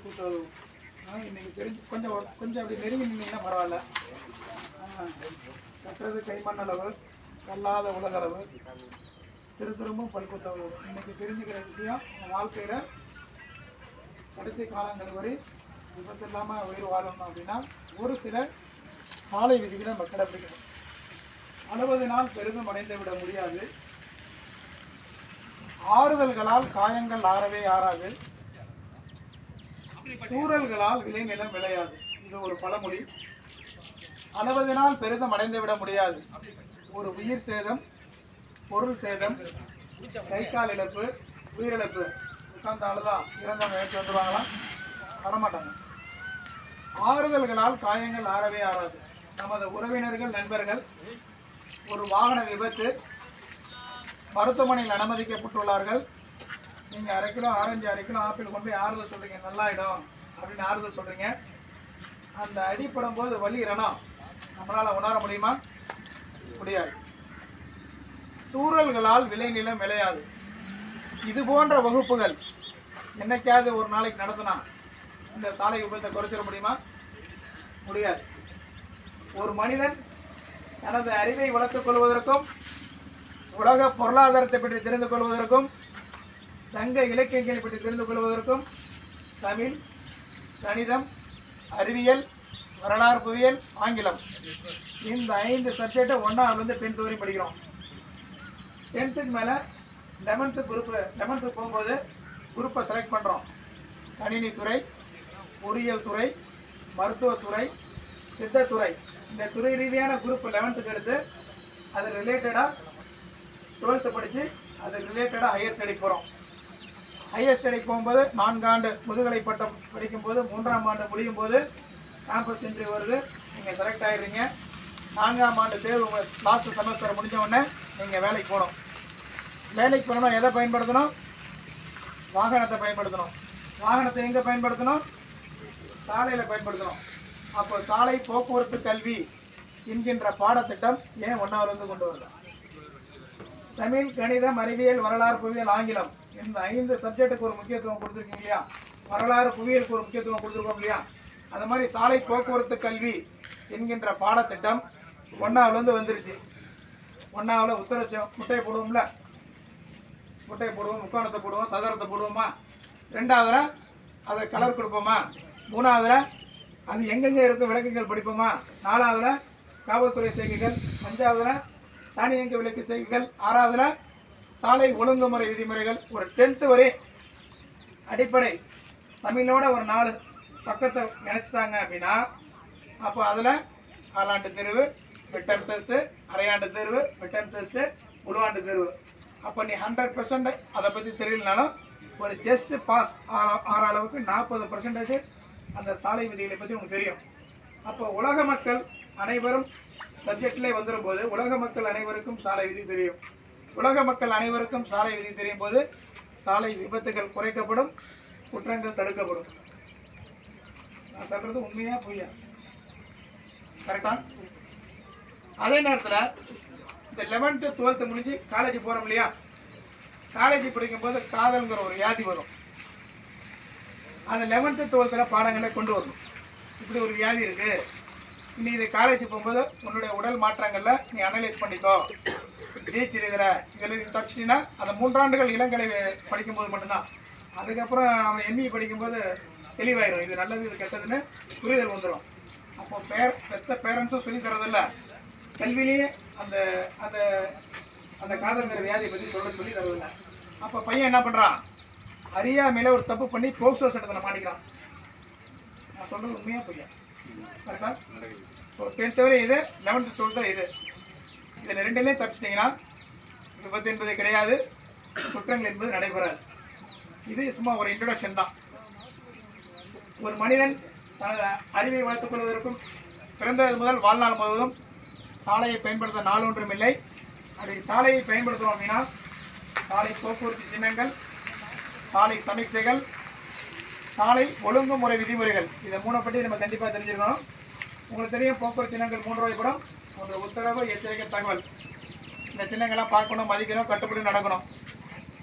கூட்டுறவு இன்னைக்கு தெரிஞ்சு கொஞ்சம் கொஞ்சம் அப்படி நெருங்கி நின்னீங்கன்னா பரவாயில்ல. கட்டுறது கைமண்ணளவு, கல்லாத உலகளவு, சிறு திரும்பும் பல்குத்தவு. இன்னைக்கு தெரிஞ்சுக்கிற விஷயம் வாழ்க்கையில் கடைசி காலங்கள் வரை விபத்து இல்லாமல் உயிர் வாழணும் அப்படின்னா ஒரு சில சாலை விதிகளை நம்ம கடைப்பிடிக்கணும். 60 நாள் பெரிதும் அடைந்து விட முடியாது. ஆறுதல்களால் காயங்கள் ஆறவே ஆறாது. கூறல்களால் விளைநிலம் விளையாது. இது ஒரு பழமொழி. 60 நாள் பெரிதும் அடைந்து விட முடியாது. ஒரு உயிர் சேதம், பொருள் சேதம், கை கால் இழப்பு, உயிரிழப்பு உட்கார்ந்தால்தான் இறந்தவங்க ஏற்றி வந்துடுவாங்களாம், வரமாட்டாங்க. ஆறுதல்களால் காயங்கள் ஆறவே ஆறாது. நமது உறவினர்கள், நண்பர்கள் ஒரு வாகன விபத்து, மருத்துவமனையில் அனுமதிக்கப்பட்டுள்ளார்கள். நீங்கள் 1/2 கிலோ ஆரஞ்சு, 1/2 கிலோ ஆப்பிள் கொண்டு போய் ஆறுதல் சொல்கிறீங்க, நல்லாயிடும் அப்படின்னு ஆறுதல் சொல்கிறீங்க. அந்த அடிப்படும் போது வலி ரணம் நம்மளால் உணர முடியுமா? முடியாது. தூறல்களால் விளைநிலம் விளையாது. இது போன்ற வகுப்புகள் என்னைக்காவது ஒரு நாளைக்கு நடத்தினா இந்த சாலை விபத்தை குறைச்சிட முடியுமா? முடியாது. ஒரு மனிதன் தனது அறிவை வளர்த்துக் கொள்வதற்கும், உலக பொருளாதாரத்தை பற்றி தெரிந்து கொள்வதற்கும், சங்க இலக்கியங்களை பற்றி தெரிந்து கொள்வதற்கும் தமிழ், கணிதம், அறிவியல், வரலாறு, புவியியல், ஆங்கிலம் இந்த 5 சப்ஜெக்டை 1ஆவது 10th வரையும் படிக்கிறோம். 10th மேலே 11th போகும்போது குரூப்பை செலக்ட் பண்ணுறோம். கணினித்துறை, பொறியியல் துறை, மருத்துவத்துறை, சித்தத்துறை, இந்த துறை ரீதியான குரூப் 11th எடுத்து அது ரிலேட்டடாக 12th படித்து அது ரிலேட்டடாக ஹையர் ஸ்டடிக்கு போகிறோம். ஹையர் ஸ்டடிக்கு போகும்போது 4 ஆண்டு முதுகலை பட்டம் படிக்கும்போது 3ஆம் ஆண்டு முடியும் போது கேம்பஸ் இன்டர்வியூ வருது. நீங்கள் செலக்ட் ஆகிடுறீங்க. 4ஆம் ஆண்டு தேர்வு லாஸ்ட் செமஸ்டர் முடிஞ்ச உடனே நீங்கள் வேலைக்கு போகணும். வேலைக்கு போகணும், எதை பயன்படுத்தணும்? வாகனத்தை பயன்படுத்தணும். வாகனத்தை எங்கே பயன்படுத்தணும்? சாலையில் பயன்படுத்தணும். அப்போ சாலை போக்குவரத்து கல்வி என்கின்ற பாடத்திட்டம் ஏன் 1ஆவது கொண்டு வரல? தமிழ், கணிதம், அறிவியல், வரலாறு, புவியியல், ஆங்கிலம் இந்த 5 சப்ஜெக்டுக்கு ஒரு முக்கியத்துவம் கொடுத்துருக்கீங்க இல்லையா? வரலாறு, புவியியலுக்கு ஒரு முக்கியத்துவம் கொடுத்துருக்கோம் இல்லையா? அது மாதிரி சாலை போக்குவரத்து கல்வி என்கின்ற பாடத்திட்டம் 1ஆவது வந்துருச்சு. 1ஆவது உத்தரச்சம் முட்டையை போடுவோம்ல, முட்டையை போடுவோம், முக்கோணத்தை போடுவோம், சதுரத்தை போடுவோமா? 2ஆவதுல அதை கலர் கொடுப்போமா? 3ஆவதுல அது எங்கெங்கே இருக்கும் விளக்குகள் படிப்போமா? 4ஆவதுல காவல்துறை செய்கைகள், 5ஆவதுல தானியங்கி விளக்கு செய்கைகள், 6ஆவதுல சாலை ஒழுங்குமுறை விதிமுறைகள். ஒரு 10th வரை அடிப்படை தமிழோட ஒரு 4 பக்கத்தை நினச்சிட்டாங்க அப்படின்னா அப்போ அதில் காலாண்டு தேர்வு, மிட்டம் டெஸ்ட்டு, அரையாண்டு தேர்வு, மிட்டம் டெஸ்ட்டு, முழுவாண்டு தேர்வு. அப்போ நீ 100% அதை பற்றி தெரியலனாலும் ஒரு ஜஸ்ட் பாஸ் ஆகிற அளவுக்கு 40% அந்த சாலை விதிகளை பற்றி உங்களுக்கு தெரியும். அப்போ உலக மக்கள் அனைவரும் சப்ஜெக்ட்லேயே வந்துடும் போது உலக மக்கள் அனைவருக்கும் சாலை விதி தெரியும். உலக மக்கள் அனைவருக்கும் சாலை விதி தெரியும் போது சாலை விபத்துகள் குறைக்கப்படும், குற்றங்கள் தடுக்கப்படும். நான் சொல்கிறது உண்மையா பொய்யா? கரெக்டா? அதே நேரத்தில் இந்த 11th 12th முடிஞ்சு காலேஜ் போகிறோம் இல்லையா? காலேஜ் படிக்கும்போது காதல்ங்கிற ஒரு வியாதி வரும். அந்த 11th 12th பாடங்களை கொண்டு வரணும். இப்படி ஒரு வியாதி இருக்குது, நீ இது காலேஜ் போகும்போது உன்னுடைய உடல் மாற்றங்களில் நீ அனலைஸ் பண்ணிக்கோ, ஜெயிச்சிரு. இதில் தப்பிச்சின்னா அந்த 3 ஆண்டுகள் இளங்கலை படிக்கும்போது மட்டும்தான். அதுக்கப்புறம் அவன் எம்இ படிக்கும்போது தெளிவாயிடும், இது நல்லது இது கெட்டதுன்னு புரிதல் வந்துடும். அப்போ பெற்ற பேரண்ட்ஸும் சொல்லி தரதில்ல, கல்வியிலேயே அந்த அந்த அந்த காதல்கிற வியாதியை பற்றி சொல்லி தரதில்லை. அப்போ பையன் என்ன பண்ணுறான்? அறியாமையில் ஒரு தப்பு பண்ணி போக்சோ சட்டத்தில் மாட்டிக்கிறான். நான் சொல்கிறது உண்மையாக பொய்யா? கரெக்டா? ஸோ 10th வரை இது, 11th 12th இது. இதில் 2லேயும் தப்பிச்சிட்டிங்கன்னா விபத்து என்பது கிடையாது, குற்றங்கள் என்பது நடைபெறாது. இது சும்மா ஒரு இன்ட்ரடக்ஷன் தான். ஒரு மனிதன் தனது அறிவை வளர்த்துக் கொள்வதற்கும் பிறந்தது முதல் வாழ்நாள் முழுவதும் சாலையை பயன்படுத்த நாள் ஒன்றும் இல்லை. அப்படி சாலையை பயன்படுத்துகிறோம் அப்படின்னா சாலை போக்குவரத்து சின்னங்கள், சாலை சமீட்சைகள், சாலை ஒழுங்குமுறை விதிமுறைகள், இதை 3 பற்றி நம்ம கண்டிப்பாக தெரிஞ்சுக்கணும். உங்களுக்கு தெரியும், போக்குவரத்து சின்னங்கள் 3 வகைப்படும். ஒன்று உத்தரவு, எச்சரிக்கை, தகவல். இந்த சின்னங்கள்லாம் பார்க்கணும், மதிக்கணும், கட்டுப்படி நடக்கணும்.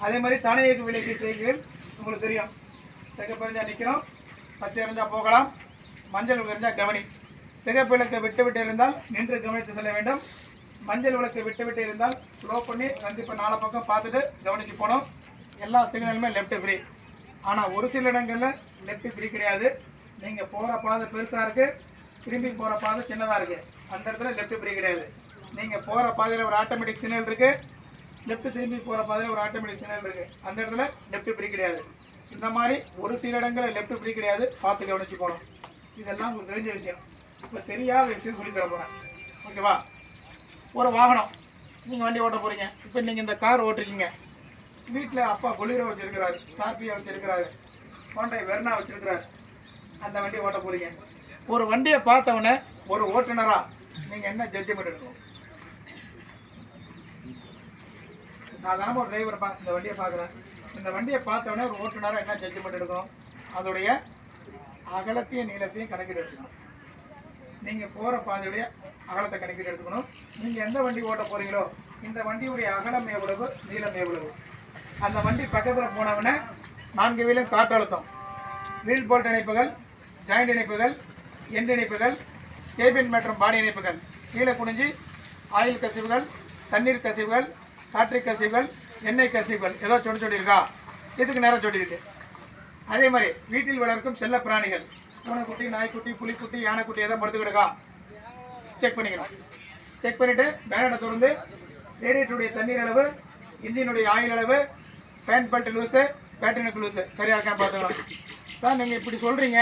அதே மாதிரி தானியங்கி விலக்கு செய்கைகள் உங்களுக்கு தெரியும். செகப்பறிஞ்சா நிற்கணும், பச்சை எறிஞ்சால் போகலாம், மஞ்சள் எறிஞ்சால் கவனி. சிகப்பு விளக்கை விட்டு விட்டு இருந்தால் நின்று கவனித்து செல்ல வேண்டும். மஞ்சள் விளக்கை விட்டு விட்டு இருந்தால் ஸ்லோ பண்ணி சந்திப்பை 4 பக்கம் பார்த்துட்டு கவனித்து போகணும். எல்லா சிக்னலுமே லெஃப்ட் ஃப்ரீ. ஆனால் ஒரு சில இடங்களில் லெஃப்ட் ஃப்ரீ கிடையாது. நீங்கள் போகிற பாதை பெருசாக இருக்குது, திரும்பி போகிற பாதை சின்னதாக இருக்குது, அந்த இடத்துல லெஃப்ட் ஃப்ரீ கிடையாது. நீங்கள் போகிற பாதையில் ஒரு ஆட்டோமேட்டிக் சிக்னல் இருக்குது, லெஃப்ட் திரும்பி போகிற பாதையில் ஒரு ஆட்டோமேட்டிக் சிக்னல் இருக்குது, அந்த இடத்துல லெஃப்ட் ஃப்ரீ கிடையாது. இந்த மாதிரி ஒரு சில இடங்களில் லெஃப்ட் ஃப்ரீ கிடையாது, பார்த்து கவனிச்சு போகணும். இதெல்லாம் உங்களுக்கு தெரிஞ்ச விஷயம். இப்போ தெரியாத விஷயம் சொல்லி தர போகிறேன், ஓகேவா? ஒரு வாகனம் நீங்கள் வண்டி ஓட்ட போகிறீங்க. இப்போ நீங்கள் இந்த கார் ஓட்டுறீங்க. வீட்டில் அப்பா பொலிரோ வச்சுருக்கிறாரு, ஸ்கார்பியோ வச்சுருக்கிறாரு, ஹோண்டா வெர்னா வச்சுருக்கிறாரு. அந்த வண்டியை ஓட்ட போகிறீங்க. ஒரு வண்டியை பார்த்தவொடனே ஒரு ஓட்டுநராக நீங்கள் என்ன ஜட்ஜ்மெண்ட் எடுக்கணும்? சாதாரணமாக ஒரு டிரைவர் இந்த வண்டியை பார்க்குறேன். இந்த வண்டியை பார்த்தவொடனே ஒரு ஓட்டுநராக என்ன ஜட்ஜ்மெண்ட் எடுக்கணும்? அதோடைய அகலத்தையும் நீளத்தையும் கணக்கிட்டு எடுக்கணும். நீங்கள் போகிற பாதையுடைய அகலத்தை கணக்கிட்டு எடுத்துக்கணும். நீங்கள் எந்த வண்டி ஓட்ட போகிறீங்களோ இந்த வண்டியுடைய அகலம் எவ்வளவு, நீளம் எவ்வளவு. அந்த வண்டி பக்கத்தில் போனவுடனே 4 வீலும் காற்றழுத்தம், வீல் போல்ட் இணைப்புகள், ஜாயிண்ட் இணைப்புகள், எண்ட் இணைப்புகள், கேபின் மற்றும் பாடி இணைப்புகள், கீழே குனிஞ்சு ஆயில் கசிவுகள், தண்ணீர் கசிவுகள், காற்று கசிவுகள், எண்ணெய் கசிவுகள் ஏதோ சொல்லியிருக்கா? இதுக்கு நேரம் சொல்லியிருக்கு. அதே மாதிரி வீட்டில் வளர்க்கும் செல்ல பிராணிகள், பூனைக்குட்டி, நாய்க்குட்டி, புலிக்குட்டி, யானைக்குட்டி ஏதோ படுத்துக்கிடுக்கா செக் பண்ணிக்கணும். செக் பண்ணிவிட்டு பேனட்டை திறந்து ரேடியேட்டருடைய தண்ணீர் அளவு, இன்ஜினுடைய ஆயில் அளவு, ஃபேன் பெல்ட் லூஸு, பேட்டரினுக்கு லூஸு சரியாக இருக்கான்னு பார்த்துக்கணும். சார் நீங்கள் இப்படி சொல்கிறீங்க,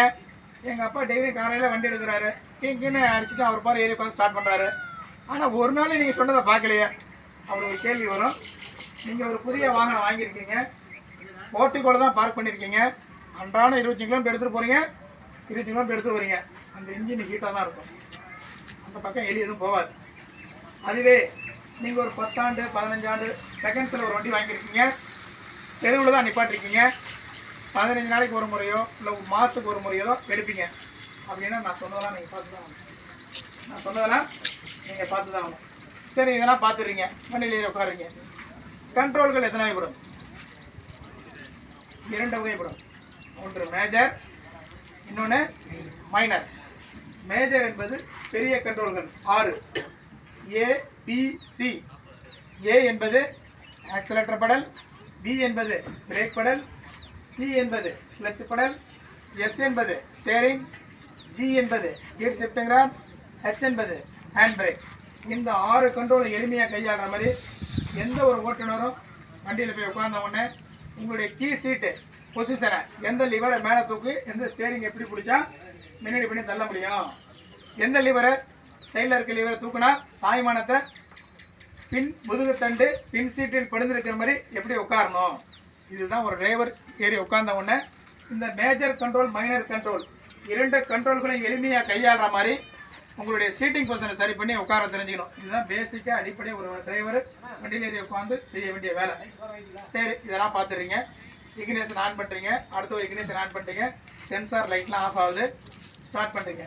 எங்கள் அப்பா டெய்லி காலையில் வண்டி எடுக்கிறாரு, கீழே அடிச்சுட்டு அவர் பாரு ஏறி உட்காந்து ஸ்டார்ட் பண்ணுறாரு. ஆனால் ஒரு நாள் நீங்கள் சொன்னதை பார்க்கலையே, அப்படி ஒரு கேள்வி வரும். நீங்கள் ஒரு புதிய வாகனம் வாங்கியிருக்கீங்க, போர்ட்டிக்கோல தான் பார்க் பண்ணியிருக்கீங்க, அன்றாடம் 25 கிலோமீட்டர் எடுத்துகிட்டு போகிறீங்க, 20 கிலோமீட்டர் எடுத்துகிட்டு வரீங்க. அந்த இன்ஜின் ஹீட்டாக தான் இருக்கும், அந்த பக்கம் எலி எதுவும் போகாது. அதுவே நீங்கள் ஒரு 10 ஆண்டு 15 ஆண்டு செகண்ட்ஸில் ஒரு வண்டி வாங்கியிருக்கீங்க, தெருவில் தான் நிப்பாட்டிருக்கீங்க, 15 நாளைக்கு ஒரு முறையோ இல்லை மாதத்துக்கு ஒரு முறையோ எடுப்பீங்க. அப்படின்னா நான் சொன்னதெல்லாம் நீங்கள் பார்த்து தான் ஆகணும். நீங்கள் பார்த்து தான் ஆகணும். சரி, இதெல்லாம் பார்த்துடுறீங்க, வண்டியில் ஏறி உட்காருங்க. கண்ட்ரோல்கள் எத்தனை வகைப்படும்? 2 வகைப்படும். ஒன்று மேஜர், இன்னொன்று மைனர். மேஜர் என்பது பெரிய கண்ட்ரோல்கள் 6, ABC. A என்பது ஆக்சிலேட்டர் பெடல், B என்பது பிரேக் பெடல், C என்பது கிளட்ச் பெடல், S என்பது ஸ்டேரிங், G என்பது கியர் ஷிஃப்டிங் ராட், H என்பது ஹேண்ட் பிரேக். இந்த 6 கண்ட்ரோலை எளிமையாக கையாளுற மாதிரி எந்த ஒரு ஓட்டுநரும் வண்டியில் போய் உட்கார்ந்த உடனே உங்களுடைய கீ சீட்டு பொசிஷனை, எந்த லிவரை மேலே தூக்கு, எந்த ஸ்டேரிங் எப்படி பிடிச்சா முன்னாடி பண்ணி தள்ள முடியும், எந்த லிவரை சைடில் இருக்க லிவரை தூக்குனா சாய்மானத்தை பின் முதுகுத்தண்டு பின் சீட்டில் படுந்திருக்கிற மாதிரி எப்படி உட்காரணும். இதுதான் ஒரு டிரைவர் ஏறி உட்கார்ந்த உடனே இந்த மேஜர் கண்ட்ரோல், மைனர் கண்ட்ரோல் 2 கண்ட்ரோல்களையும் எளிமையாக கையாளுற மாதிரி உங்களுடைய சீட்டிங் பொசிஷனை சரி பண்ணி உட்கார தெரிஞ்சுக்கணும். இதுதான் பேசிக்காக அடிப்படை ஒரு டிரைவர் வண்டியில் ஏறி உட்காந்து செய்ய வேண்டிய வேலை. சரி, இதெல்லாம் பார்த்துடுறீங்க. இக்னிஷன் ஆன் பண்ணுறீங்க, அடுத்த ஒரு இக்னிஷன் ஆன் பண்ணுறீங்க, சென்சார் லைட்லாம் ஆஃப் ஆகுது, ஸ்டார்ட் பண்ணுறீங்க.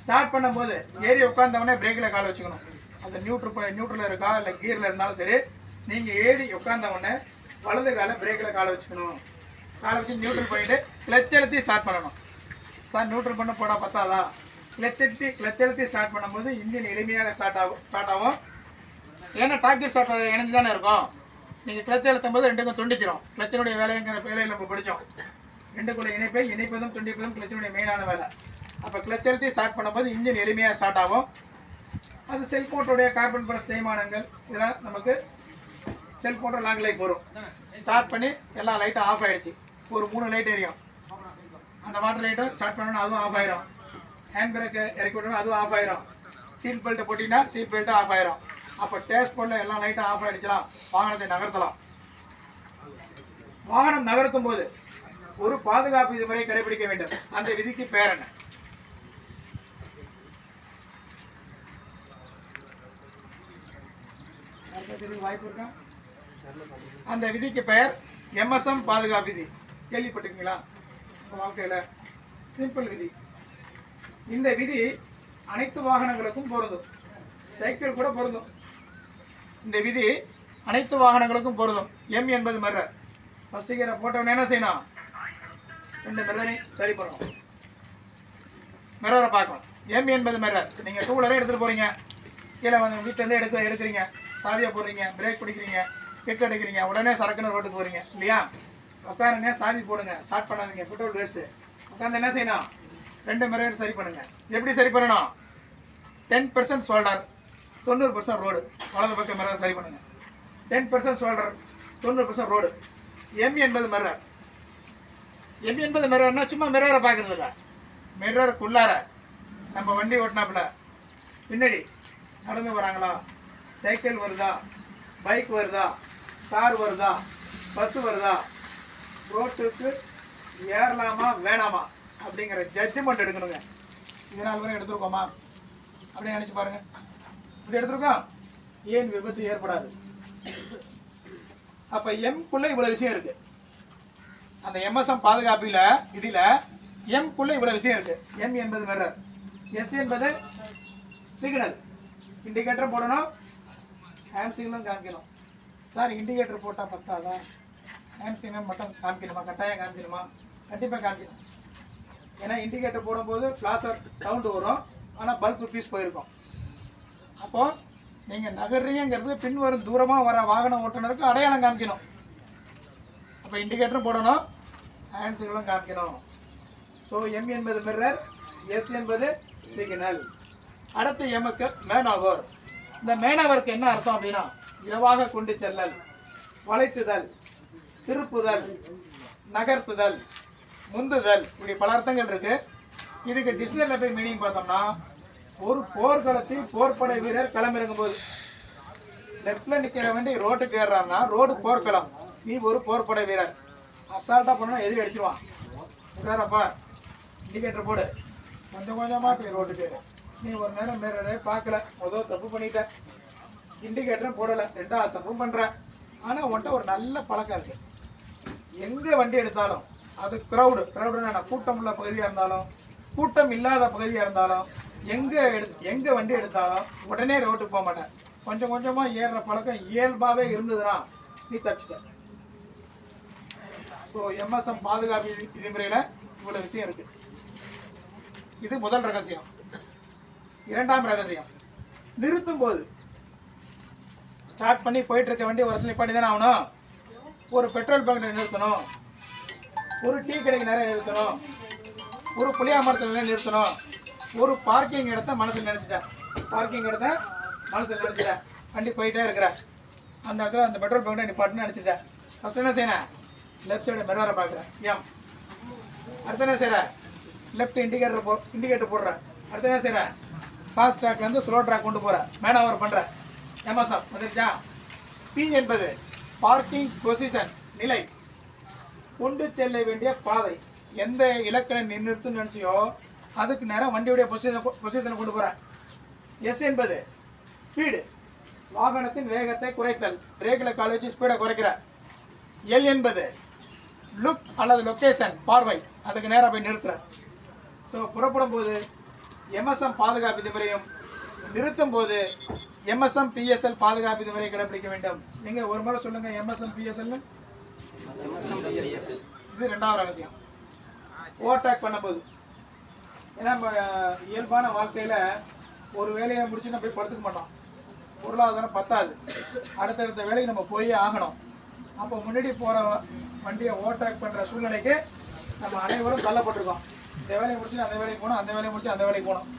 ஸ்டார்ட் பண்ணும்போது ஏறி உட்காந்தவொடனே பிரேக்கில் கால் வச்சுக்கணும். அந்த நியூட்ரலில் இருக்கா இல்லை கீரில் இருந்தாலும் சரி, நீங்கள் ஏறி உட்காந்தவொடனே வலது காலை பிரேக்கில் காலை வச்சுக்கணும். காலை வச்சு நியூட்ரல் பண்ணிவிட்டு கிளச் அழுத்தி ஸ்டார்ட் பண்ணணும். சார் நியூட்ரல் பண்ண போனால் பத்தாதா? கிளச் அழுத்தி ஸ்டார்ட் பண்ணும்போது இன்ஜின் எளிமையாக ஸ்டார்ட் ஆகும். ஏன்னா டாக்டர் ஸ்டார்ட் இணைஞ்சு தானே இருக்கும். நீங்கள் கிளச் அழுத்தும் போது 2க்கும் துண்டிச்சிடும். கிளச்சினுடைய வேலைங்கிற வேலையில் நம்ம படித்தோம். 2க்குள்ள இணைப்பதும் துண்டிப்பதும் கிளச்சினுடைய மெயினான வேலை. அப்போ கிளச் அழுத்தி ஸ்டார்ட் பண்ணும்போது இன்ஜின் எளிமையாக ஸ்டார்ட் ஆகும். அது செல்ஃபோனுடைய கார்பன் பிரஸ் தேய்மானங்கள் இதெல்லாம் நமக்கு செல்ஃபோனோட லாங் லைஃப் வரும். ஸ்டார்ட் பண்ணி எல்லா லைட்டும் ஆஃப் ஆகிடுச்சு. ஒரு 3 லைட் எரியும். அந்த வாட்டர் லைட்டும் ஸ்டார்ட் பண்ணணும், அதுவும் ஆஃப் ஆயிரும். ஹேண்ட் பிரேக்கு இறக்கி விட்டோம்னா அதுவும் ஆஃப் ஆயிரும். சீட் பெல்ட்டை போட்டிங்கன்னா சீட் பெல்ட்டும் ஆஃப் ஆயிரும். அப்போ டேஸ்ட் போர்டில் எல்லா லைட்டும் ஆஃப் ஆகிடுச்சுலாம் வாகனத்தை நகர்த்தலாம். வாகனம் நகர்த்தும் போது ஒரு பாதுகாப்பு இதுமுறை கடைபிடிக்க வேண்டும். அந்த விதிக்கு பேர் என்ன? வாய்ப்பு இருக்கா? அந்த விதிக்கு பெயர் MSM பாதுகாப்பு விதி. கேள்விப்பட்டிருக்கீங்களா? வாழ்க்கையில் சிம்பிள் விதி. இந்த விதி அனைத்து வாகனங்களுக்கும் பொருந்தும், சைக்கிள் கூட பொருந்தும். இந்த விதி அனைத்து வாகனங்களுக்கும் பொருந்தும். M என்பது மிரர். ஃபர்ஸ்ட் கியரை போட்டவன என்ன செய்யணும்? ரெண்டு மிரரையும் சரி பண்ணணும். மிரரை பார்க்கணும். எம் என்பது மிரர். நீங்கள் 2 வீலரே எடுத்துகிட்டு போகிறீங்க, கீழே வந்து வீட்டிலேருந்து எடுக்கிறீங்க, சாவியை போடுறீங்க, பிரேக் பிடிக்கிறீங்க, கிக் அடிக்கிறீங்க, உடனே சரக்குன்னு ரோட்டுக்கு போகிறீங்க இல்லையா? உட்காருங்க, சாவி போடுங்க, ஸ்டார்ட் பண்ணாதீங்க, பெட்ரோல் வேஸ்ட்டு. உட்காந்து என்ன செய்யணும்? 2 மிரரையும் சரி பண்ணுங்கள். எப்படி சரி பண்ணணும்? 10% ஷோல்டர், 90% ரோடு. வலது பக்கம் மிரர் சரி பண்ணுங்கள். 10% ஷோல்டர், 90% ரோடு. எம் என்பது மிரர். எம் என்பது மிரர்னா சும்மா மிரரை பார்க்குறது இல்லை. மிரருக்குள்ளார நம்ம வண்டி ஓட்டினாப்புல பின்னாடி நடந்து வராங்களா, சைக்கிள் வருதா, பைக் வருதா, கார் வருதா, பஸ் வருதா, ரோட்டுக்கு ஏறலாமா வேணாமா அப்படிங்கிற ஜட்ஜ்மெண்ட் எடுக்கணுங்க. இதனால் வரை எடுத்துருக்கோமா? அப்படியே நினச்சி பாருங்க. இப்படி எடுத்துருக்கோம், ஏன் விபத்து ஏற்படாது? அப்போ எம்குள்ளே இவ்வளோ விஷயம் இருக்குது. அந்த எம்எஸ்எம் பாதுகாப்பில் இதில் எம்குள்ளே இவ்வளோ விஷயம் இருக்குது. எம் என்பது மிரர், எஸ் என்பது சிக்னல். இண்டிகேட்டர் போடணும், ஹேண்ட் சிக்னலும் காமிக்கணும். சார் இண்டிகேட்டர் போட்டால் பத்தாதா? ஹேண்ட் சிக்னல் மட்டும் காமிக்கணுமா? கட்டாயம் காமிக்கணுமா? கண்டிப்பாக காமிக்கணும். ஏன்னா இண்டிகேட்டர் போடும்போது ஃப்ளாஷர் சவுண்டு வரும், ஆனால் பல்பு பீஸ் போயிருக்கும். அப்போது நீங்கள் நகர்றீங்கிறது பின்வரும் தூரமாக வர வாகன ஓட்டுநருக்கு அடையாளம் காமிக்கணும். அப்போ இண்டிகேட்டரும் போடணும், ஹேண்ட் சிக்னலும் காமிக்கணும். ஸோ எம் என்பது மிரர், எஸ் என்பது சிக்னல். அடுத்து எம்முக்கு மேனோவர். இந்த மேனோவருக்கு என்ன அர்த்தம் அப்படின்னா, இலவாக கொண்டு செல்லல், வளைத்துதல், திருப்புதல், நகர்த்துதல், முந்துதல், இப்படி பல அர்த்தங்கள் இருக்குது. இதுக்கு டிக்ஷனரியில் போய் மீனிங் பார்த்தோம்னா, ஒரு போர்க்களத்தில் போர்ப்படை வீரர் களமிறங்கும் போது, லெஃப்டில் நிற்கிற வண்டி ரோட்டுக்கு ஏறுறான்னா ரோடு போர்க்களம், நீ ஒரு போர்ப்படை வீரர். அசால்ட்டாக பண்ணால் எதிரி அடிச்சிருவான். விடுறாரப்பா, இண்டிகேட்டர் போடு, கொஞ்சம் கொஞ்சமாக போய் ரோட்டுக்கு ஏறு. நீ ஒரு நேரம் மிரரே பார்க்கல, முதல் தப்பு பண்ணிட்ட, இண்டிகேட்டரும் போடலை, 2வது தப்பும் பண்ணுற. ஆனால் உன்ட்ட ஒரு நல்ல பழக்கம் இருக்குது. எங்கே வண்டி எடுத்தாலும் அது க்ரௌடுன்னா கூட்டம் உள்ள பகுதியாக இருந்தாலும் கூட்டம் இல்லாத பகுதியாக இருந்தாலும் எங்கே வண்டி எடுத்தாலும் உடனே ரோட்டுக்கு போக மாட்டேன். கொஞ்சம் கொஞ்சமாக ஏறுற பழக்கம் இயல்பாகவே இருந்ததுன்னா நீ தப்பிச்சிட்ட. ஸோ எம்எஸ்எம் பாதுகாப்பு விதிமுறையில் இவ்வளோ விஷயம் இருக்குது. இது முதல் ரகசியம். 2ஆம் ரகசியம், நிறுத்தும் போது ஸ்டார்ட் பண்ணி போயிட்டு இருக்க வண்டி ஒரு இடத்துல நிப்பாட்டி தானே ஆகணும். ஒரு பெட்ரோல் பங்க் நிறுத்தணும், ஒரு டீ கடைக்கு நிறைய நிறுத்தணும், ஒரு புளியா மரத்தில் நிறுத்தணும், ஒரு பார்க்கிங் இடத்த மனசில் நினச்சிட்டேன், வண்டி போயிட்டே இருக்கிறேன், அந்த இடத்துல அந்த பெட்ரோல் பங்க் நிப்பாட்டுன்னு நினச்சிட்டேன். ஃபஸ்ட் என்ன செய்யணும்? லெஃப்ட் சைடு மிரரை பார்க்குறேன், எம். அடுத்த என்ன செய்கிறேன்? லெஃப்ட் இண்டிகேட்டர் போடுறேன். அடுத்த என்ன செய்கிறேன்? ஃபாஸ்ட் ட்ராக்லேருந்து ஸ்லோ ட்ராக் கொண்டு போகிறேன், மேனோவர் பண்ணுறேன். எம்எஸ்எம் வந்துருச்சா? பி என்பது பார்க்கிங் பொசிஷன், நிலை, கொண்டு செல்ல வேண்டிய பாதை. எந்த இலக்கில் நிறுத்துன்னு நினச்சியோ அதுக்கு நேரம் வண்டியுடைய பொசிஷனை கொண்டு போகிறேன். எஸ் என்பது ஸ்பீடு, வாகனத்தின் வேகத்தை குறைத்தல், பிரேக்கில் கால் வச்சு ஸ்பீடை குறைக்கிறேன். எல் என்பது லுக் அல்லது லொக்கேஷன், பார்வை, அதுக்கு நேராக போய் நிறுத்துறேன். ஸோ புறப்படும் போது எம்எஸ்எம் பாதுகாப்பு விதிமுறையும், நிறுத்தும் போது எம்எஸ்எம் பிஎஸ்எல் பாதுகாப்பு விதிமுறையை கடைபிடிக்க வேண்டும். நீங்கள் ஒரு முறை சொல்லுங்கள் எம்எஸ்எம் பிஎஸ்எல்னு. இது 2வது ரகசியம். ஓவர்டேக் பண்ணும்போது, ஏன்னா நம்ம இயல்பான வாழ்க்கையில் ஒரு வேலையை முடிச்சுன்னா போய் படுத்துக்க மாட்டோம், பொருளாதாரம் பத்தாது, அடுத்தடுத்த வேலைக்கு நம்ம போய் ஆகணும். அப்போ முன்னாடி போகிற வண்டியை ஓவர்டேக் பண்ணுற சூழ்நிலைக்கு நம்ம அனைவரும் தள்ளப்பட்டிருக்கோம். இந்த வேலையை முடிச்சுட்டு அந்த வேலைக்கு போகணும், அந்த வேலையை முடிச்சு அந்த வேலைக்கு போகணும்.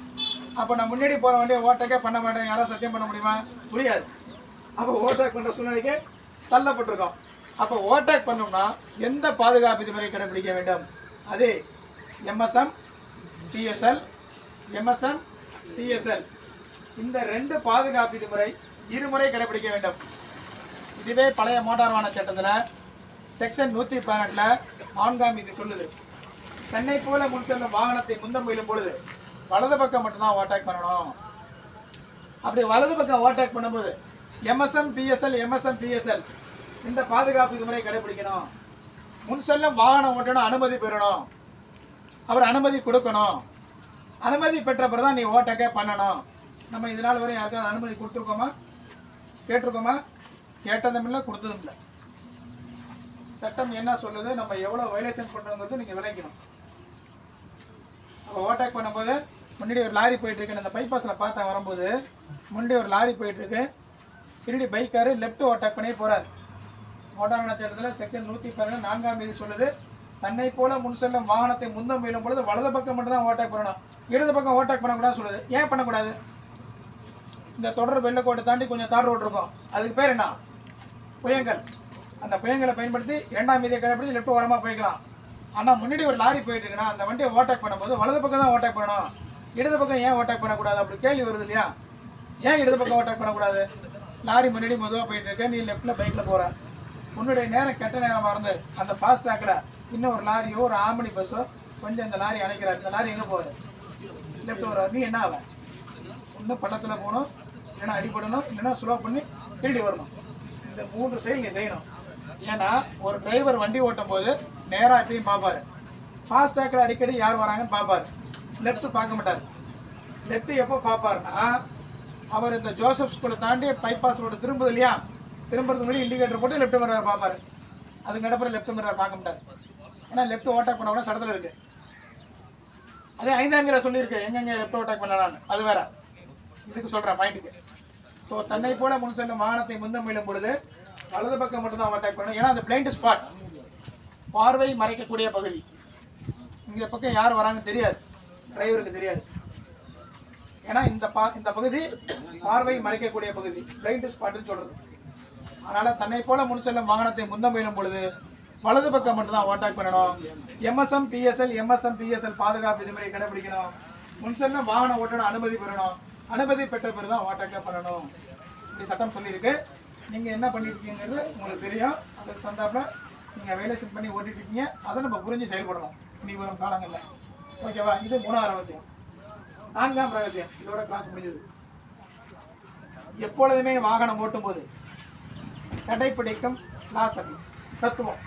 அப்போ நான் முன்னாடி போகிற வண்டியை ஓவர்டேக்கே பண்ண மாட்டேன், யாராவது சத்தியம் பண்ண முடியுமா? முடியாது. அப்போ ஓவர்டேக் பண்ணுற சூழ்நிலைக்கு தள்ளப்பட்டிருக்கோம். அப்போ ஓவர்டேக் பண்ணோம்னா எந்த பாதுகாப்பு விதிமுறை கடைபிடிக்க வேண்டும்? அது எம்எஸ்எம் பிஎஸ்எல், எம்எஸ்எம் பிஎஸ்எல், இந்த 2 பாதுகாப்பு விதிமுறை இருமுறை கடைபிடிக்க வேண்டும். இதுவே பழைய மோட்டார் வாகன சட்டத்தில் செக்ஷன் 118 4ஆம் விதி சொல்லுது, தன்னை போல முன் செல்லும் வாகனத்தை முந்த முயலும் பொழுது வலது பக்கம் மட்டும்தான் ஓவர்டேக் பண்ணணும். அப்படி வலது பக்கம் ஓவர்டேக் பண்ணும்போது எம்எஸ்எம் பிஎஸ்எல் இந்த பாதுகாப்பு விதிமுறை கடைபிடிக்கணும். முன் செல்லும் வாகனம் ஓட்டணும், அனுமதி பெறணும், அவர் அனுமதி கொடுக்கணும். அனுமதி பெற்ற பிறகு தான் நீ ஓவர்டேக்கே பண்ணணும். நம்ம இதனால் வரை யாருக்காவது அனுமதி கொடுத்துருக்கோமா? கேட்டிருக்கோமா? கேட்டதும் இல்லை, கொடுத்ததும் இல்லை. சட்டம் என்ன சொல்லுது, நம்ம எவ்வளோ வயலேஷன் பண்ணுறோங்கிறது நீங்கள் விளைக்கணும். அப்போ ஓவர்டேக் பண்ணும்போது முன்னாடி ஒரு லாரி போயிட்டுருக்கு, அந்த பைபாஸில் பார்த்தேன் வரும்போது முன்னாடி ஒரு லாரி போயிட்டுருக்கு, பின்னாடி பைக்காரு லெஃப்ட் ஓவர்டேக் பண்ணியே போகிறார். மோட்டார் சட்டத்தில் செக்ஷன் 114 விதி சொல்லுது, தன்னை போல முன் செல்லும் வாகனத்தை முந்த முயலும் பொழுது வலது பக்கம் மட்டும் தான் ஓவர்டேக் பண்ணணும், இடது பக்கம் ஓவர்டேக் பண்ணக்கூடாது சொல்லுது. ஏன் பண்ணக்கூடாது? இந்த தொடர் வெள்ளக்கோட்டை தாண்டி கொஞ்சம் தார் ரோடு இருக்கும், அதுக்கு பேர் என்ன? புயங்கல். அந்த புயங்களை பயன்படுத்தி 2ஆம் விதியை கடைப்பிடிச்சு லெஃப்ட் ஓரமாக போய்க்கலாம். ஆனால் முன்னாடி ஒரு லாரி போயிட்டு இருக்குன்னா அந்த வண்டியை ஓவர்டேக் பண்ணும்போது வலது பக்கம் தான் ஓவர்டேக் பண்ணணும், இடது பக்கம் ஏன் ஓவர்டேக் பண்ணக்கூடாது? அப்படி கேள்வி வருது இல்லையா? ஏன் இடது பக்கம் ஓவர்டேக் பண்ணக்கூடாது? லாரி முன்னாடி மெதுவாக போயிட்டு இருக்க, நீ லெஃப்ட்டில் பைக்கில் போகிற, உன்னுடைய நேரம் கெட்ட நேரமாக இருந்து அந்த ஃபாஸ்ட் ட்ராக்கில் இன்னும் ஒரு லாரியோ ஒரு ஆம்பனி பஸ்ஸோ கொஞ்சம் இந்த லாரி அணைக்கிறார், இந்த லாரி எங்கே போகுது? லெஃப்ட் வர. நீ என்ன ஆக? இன்னும் பள்ளத்தில் போகணும், இல்லைன்னா அடிபடணும், இல்லைன்னா ஸ்லோ பண்ணி திருடி வரணும். இந்த 3 செயல் நீ செய்யணும். ஏன்னா ஒரு டிரைவர் வண்டி ஓட்டும் போது நேராக எப்பயும் பார்ப்பாரு, ஃபாஸ்ட் ட்ராக்கில் அடிக்கடி யார் வராங்கன்னு பார்ப்பார், லெஃப்ட்டு பார்க்க மாட்டார். லெஃப்ட்டு எப்போ பார்ப்பாருன்னா அவர் இந்த ஜோசப் ஸ்கூலை தாண்டி பைபாஸ் ரோடு திரும்புது இல்லையா, திரும்புறதுக்கு முன்னாடி இண்டிகேட்டர் போட்டு லெஃப்ட் மிரர் பார்ப்பார். அதுக்கு நடப்புற லெஃப்ட் மிரர் பார்க்க மாட்டார், ஏன்னா லெஃப்ட் ஓவர்டேக் பண்ண கூட சடத்தில் இருக்குது. அதே 5ஆம் விதியில் சொல்லியிருக்கு எங்கெங்கே லெஃப்ட் ஓவர்டேக் பண்ணலான்னு, அது வேற. இதுக்கு சொல்கிறேன் பாயிண்ட்டுக்கு. ஸோ தன்னை போல முன் செல்லும் வாகனத்தை முந்த முயலும் பொழுது வலது பக்கம் மட்டும்தான் ஓவர்டேக் பண்ணணும். ஏன்னா அந்த பிளைண்ட் ஸ்பாட், பார்வை மறைக்கக்கூடிய பகுதி. இந்த பக்கம் யார் வராங்கன்னு தெரியாது, டிரைவருக்கு தெரியாது. ஏன்னா இந்த பகுதி பார்வை மறைக்கக்கூடிய பகுதி, பிளைண்ட் ஸ்பாட்னு சொல்கிறது. அதனால் தன்னை போல முன் செல்லும் வாகனத்தை முந்த முயலும் பொழுது வலது பக்கம் மட்டும்தான் ஓவர்டேக் பண்ணணும். எம்எஸ்எம் பிஎஸ்எல் பாதுகாப்பு விதிமுறை கடைபிடிக்கணும். முன் செல்லும் வாகன ஓட்டணும் அனுமதி பெறணும், அனுமதி பெற்ற பிறகு தான் ஓவர்டேக் பண்ணணும். இப்படி சட்டம் சொல்லியிருக்கு. நீங்கள் என்ன பண்ணியிருக்கீங்கிறது உங்களுக்கு தெரியும். அதுக்கு தந்தாப்புல நீங்கள் வயலேஷன் பண்ணி ஓட்டிட்டு இருக்கீங்க, அதை நம்ம புரிஞ்சு செயல்படணும் இனி வரும் காலங்களில். ஓகேவா? இது 3ஆவது ரகசியம். 4ஆம் ரகசியம், இதோட கிளாஸ் முடிஞ்சது. எப்பொழுதுமே வாகனம் ஓட்டும் போது கடைப்பிடிக்கும் பிலாசபி, தத்துவம்.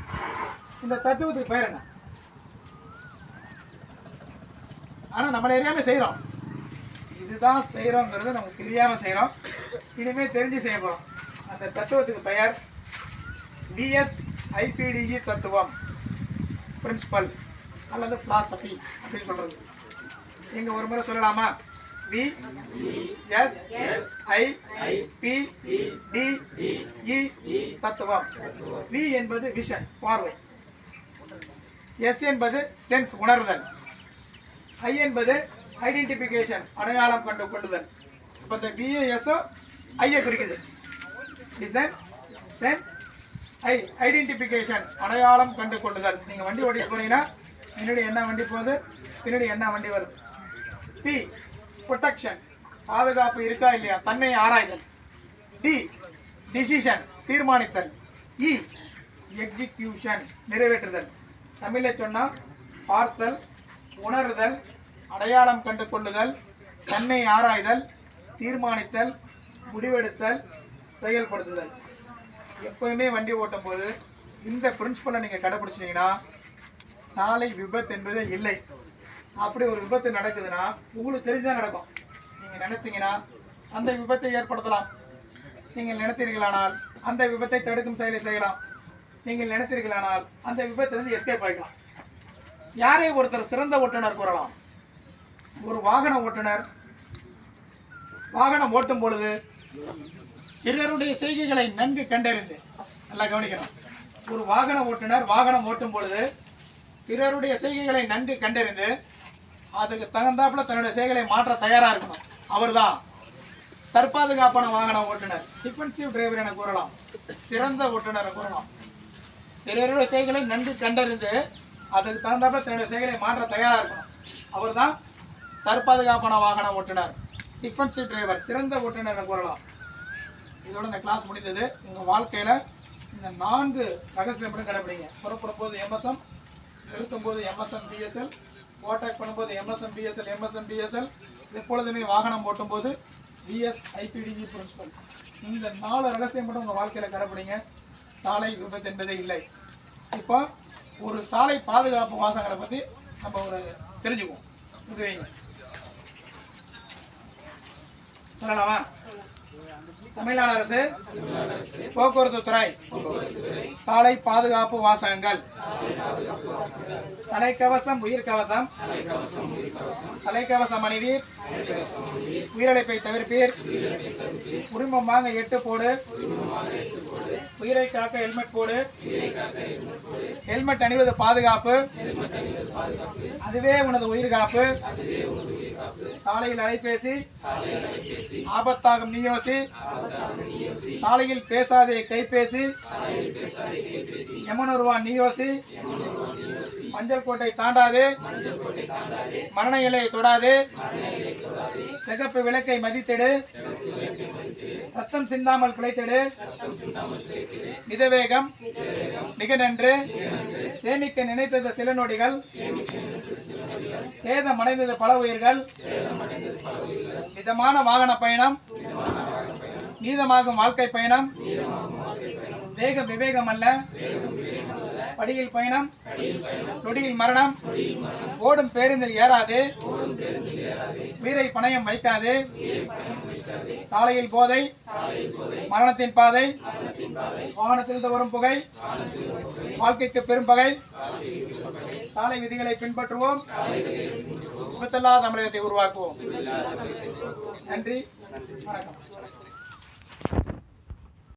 இந்த தத்துவத்துக்கு பேர் என்ன? ஆனால் நம்மளை அறியாமல் செய்கிறோம். இதுதான் செய்கிறோங்கிறது நமக்கு தெரியாமல் செய்கிறோம், இனிமேல் தெரிஞ்சு செய்ய போகிறோம். அந்த தத்துவத்துக்கு பெயர் VSIPDE தத்துவம், பிரின்சிபல் அல்லது பிலாசபி அப்படின்னு சொல்கிறது. நீங்கள் ஒரு முறை சொல்லலாமா? VSIPDE தத்துவம். V என்பது விஷன், பார்வை. S என்பது சென்ஸ், உணர்தல். I என்பது ஐடென்டிஃபிகேஷன், அடையாளம் கண்டு கொள்ளுதல். இப்போ இந்த VASO ஐயை குறிக்குது. விசன், சென்ஸ், ஐடென்டிஃபிகேஷன், அடையாளம் கண்டு கொள்ளுதல். நீங்கள் வண்டி ஓட்டிட்டு போனீங்கன்னா முன்னாடி என்ன வண்டி போகுது, பின்னாடி என்ன வண்டி வருது. P ப்ரொடெக்ஷன், பாதுகாப்பு இருக்கா இல்லையா, தன்னை ஆராய்தல். D டிசிஷன், தீர்மானித்தல். E எக்ஸிக்யூஷன், நிறைவேற்றுதல். தமிழில் சொன்னால் பார்த்தல், உணர்தல், அடையாளம் கண்டு கொள்ளுதல், தன்னை ஆராய்தல், தீர்மானித்தல், முடிவெடுத்தல், செயல்படுத்துதல். எப்போயுமே வண்டி ஓட்டும் போது இந்த பிரின்சிபலை நீங்கள் கடைப்பிடிச்சிங்கன்னா சாலை விபத்து என்பதே இல்லை. அப்படி ஒரு விபத்து நடக்குதுன்னா உங்களுக்கு தெரிஞ்சால் நடக்கும். நீங்கள் நினைச்சீங்கன்னா அந்த விபத்தை ஏற்படுத்தலாம். நீங்கள் நினைத்தீர்களானால் அந்த விபத்தை தடுக்கும் செயலை செய்யலாம். நீங்கள் நினைத்தீர்களானால் அந்த விபத்திலிருந்து எஸ்கேப் ஆகிக்கலாம். யாரை ஒருத்தர் சிறந்த ஓட்டுநர் கூறலாம்? ஒரு வாகன ஓட்டுநர் வாகனம் ஓட்டும் பொழுது பிறருடைய செய்கைகளை நன்கு கண்டறிந்து, நல்லா கவனிக்கணும், ஒரு வாகன ஓட்டுநர் வாகனம் ஓட்டும் பொழுது பிறருடைய செய்கைகளை நன்கு கண்டறிந்து அதுக்கு தகுந்தாப்புல தன்னுடைய செய்கைகளை மாற்ற தயாராக இருக்கணும். அவர் தான் தற்பாதுகாப்பான வாகன ஓட்டுநர், டிஃபென்சிவ் டிரைவர் என கூறலாம், சிறந்த ஓட்டுநரை கூறலாம். பிறருடைய செய்கைகளை நன்கு கண்டறிந்து அதுக்கு தகுந்தாப்புல தன்னுடைய செய்கைகளை மாற்ற தயாராக இருக்கணும். அவர் தான் தற்பாதுகாப்பான வாகன ஓட்டுநர், டிஃபென்சிவ் டிரைவர், சிறந்த ஓட்டுநர் என கூறலாம். இதோட இந்த கிளாஸ் முடிந்தது. உங்கள் வாழ்க்கையில் இந்த 4 ரகசியம் மட்டும் கடைப்பிடிங்க. புறப்படும் போது MSM, நிறுத்தும் போது MSM BSL, ஓவர்டேக் பண்ணும்போது MSM BSL, எப்பொழுதுமே வாகனம் ஓட்டும் போது VSIPDE பிரின்சிபல். இந்த 4 ரகசியம் மட்டும் உங்கள் வாழ்க்கையில் கடைப்பிடிங்க. சாலை விபத்து என்பதே இல்லை. இப்போ ஒரு சாலை பாதுகாப்பு வாசகங்களை பற்றி நம்ம ஒரு தெரிஞ்சுக்குவோம். இது வைங்க, சொல்லலாமா? தமிழ்நாடு அரசு போக்குவரத்து துறை சாலை பாதுகாப்பு வாசகங்கள். தலைக்கவசம் உயிர்கவசம், தலைக்கவசம் அணிவீர், உயிரிழப்பை தவிர்ப்பீர், உரிமம் வாங்க 8 போடு, உயிரை காக்க ஹெல்மெட் போடு, ஹெல்மெட் அணிவது பாதுகாப்பு, அதுவே உனது உயிர் காப்பு, சாலையில் அலைபேசி ஆபத்தாகும் நீயோசி, சாலையில் பேசாதே கைபேசி, எமனூர்வா நீயோசி, மஞ்சள் கோட்டை தாண்டாது, மரண எல்லையை தொடாது, சிகப்பு விளக்கை மதித்திடு, ரத்தம் சிந்தாமல் பிழைத்திடு, மிதவேகம் மிக நன்று, சேமிக்க நினைத்தது சில நொடிகள், சேதமடைந்தது பல உயிர்கள், மிதமான வாகன பயணம் மீதமாகும் வாழ்க்கை பயணம், வேக விவேகம் அல்ல படியில் பயணம், நொடியில் மரணம், ஓடும் பேருந்தில் ஏறாது, உயிரை பணயம் வைக்காது, சாலையில் போதை மரணத்தின் பாதை, வாகனத்திலிருந்து வரும் புகை வாழ்க்கைக்கு பெரும் பகை, சாலை விதிகளை பின்பற்றுவோம், விபத்தில்லா தமிழகத்தை உருவாக்குவோம். நன்றி, வணக்கம்.